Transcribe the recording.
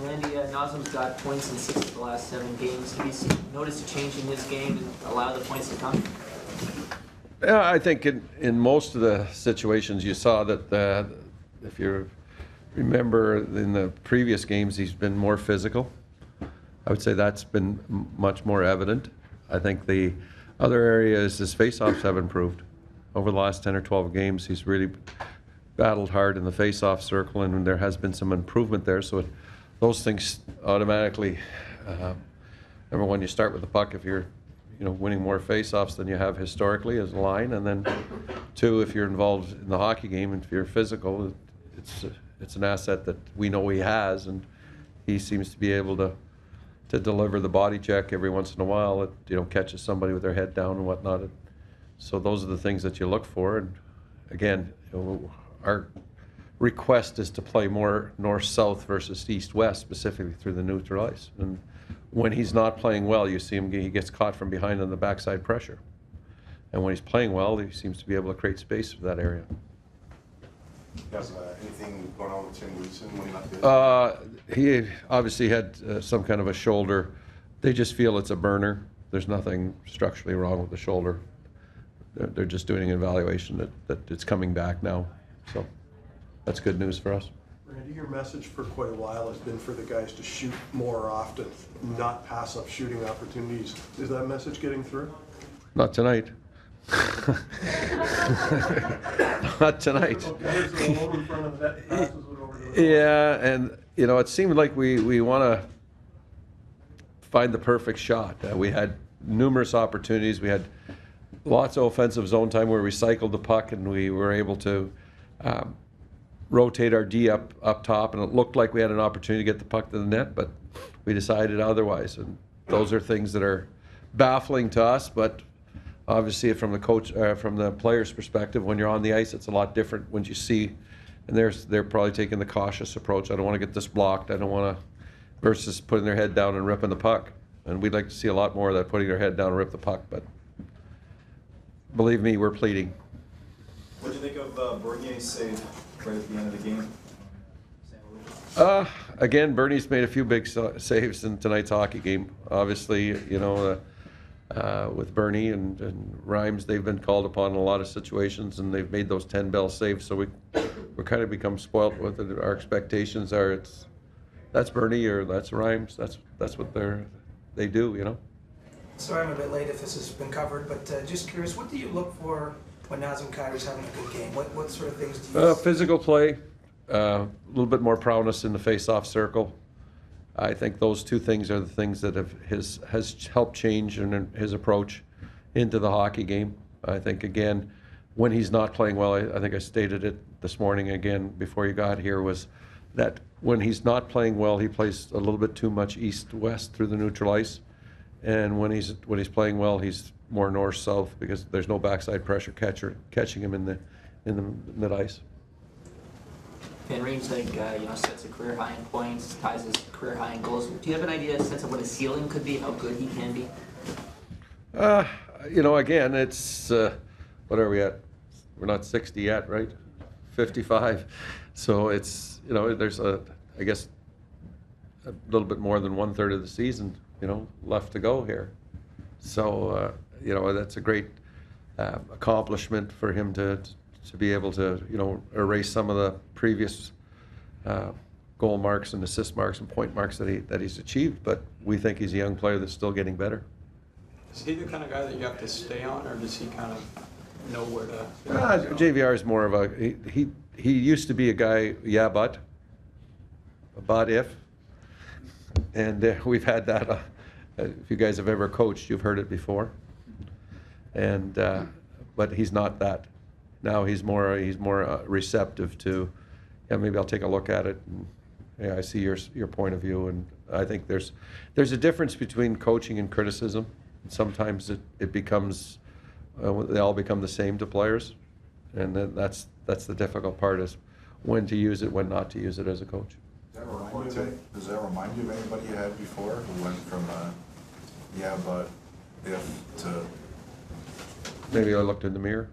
Randy, Nazem's got points in 6 of the last 7 games. Have you noticed a change in his game and allow the points to come? Yeah, I think in most of the situations you saw that if you remember in the previous games, he's been more physical. I would say that's been much more evident. I think the other area is his face-offs have improved. Over the last 10 or 12 games, he's really battled hard in the face-off circle, and there has been some improvement there. So those things automatically, number one, you start with the puck if you're winning more face-offs than you have historically as a line, and then two, if you're involved in the hockey game and if you're physical, it's an asset that we know he has, and he seems to be able to deliver the body check every once in a while. It catches somebody with their head down and whatnot. So those are the things that you look for. And again, our request is to play more north-south versus east-west, specifically through the neutral ice. And when he's not playing well, you see him, he gets caught from behind on the backside pressure. And when he's playing well, he seems to be able to create space for that area. Has anything going on with Tim Wilson when he left? He obviously had some kind of a shoulder. They just feel it's a burner. There's nothing structurally wrong with the shoulder. They're just doing an evaluation that it's coming back now. So that's good news for us. Randy, your message for quite a while has been for the guys to shoot more often, not pass up shooting opportunities. Is that message getting through? Not tonight. Not tonight. Yeah, and it seemed like we want to find the perfect shot. We had numerous opportunities. We had lots of offensive zone time where we cycled the puck and we were able to rotate our D up top, and it looked like we had an opportunity to get the puck to the net, but we decided otherwise. And those are things that are baffling to us, but obviously from the coach, from the player's perspective, when you're on the ice, it's a lot different when you see, and they're probably taking the cautious approach. I don't want to get this blocked. I don't want to, versus putting their head down and ripping the puck. And we'd like to see a lot more of that, putting their head down and rip the puck, but believe me, we're pleading. What do you think of Bernier's save right at the end of the game? Again, Bernie's made a few big saves in tonight's hockey game. Obviously, with Bernie and Rhymes, they've been called upon in a lot of situations, and they've made those 10-bell saves. So we're kind of become spoilt with it. Our expectations are that's Bernie or that's Rhymes. That's what they do. Sorry I'm a bit late if this has been covered, but just curious, what do you look for when Nazem Kadri's having a good game? What sort of things do you Physical play, a little bit more prowess in the face-off circle. I think those two things are the things that has helped change in his approach into the hockey game. I think, again, when he's not playing well, I think I stated it this morning again before you got here, was that when he's not playing well, he plays a little bit too much east-west through the neutral ice. And when he's playing well, he's more north-south because there's no backside pressure catching him in the mid-ice. Van Riemsdyk, sets a career high in points, ties his career high in goals. Do you have an idea, a sense of what his ceiling could be, how good he can be? Again, it's what are we at? We're not 60 yet, right? 55. So it's there's I guess a little bit more than 1/3 of the season left to go here. So that's a great accomplishment for him to be able to erase some of the previous goal marks and assist marks and point marks that he's achieved. But we think he's a young player that's still getting better. Is he the kind of guy that you have to stay on, or does he kind of know where to? JVR is more of a he used to be a guy, but if, and we've had that. If you guys have ever coached, you've heard it before. And but he's not that. Now he's more receptive to, maybe I'll take a look at it. And, I see your point of view, and I think there's a difference between coaching and criticism. Sometimes it becomes they all become the same to players, and then that's the difficult part, is when to use it, when not to use it as a coach. Does that remind you of anybody you had before who went from but if to? Maybe I looked in the mirror.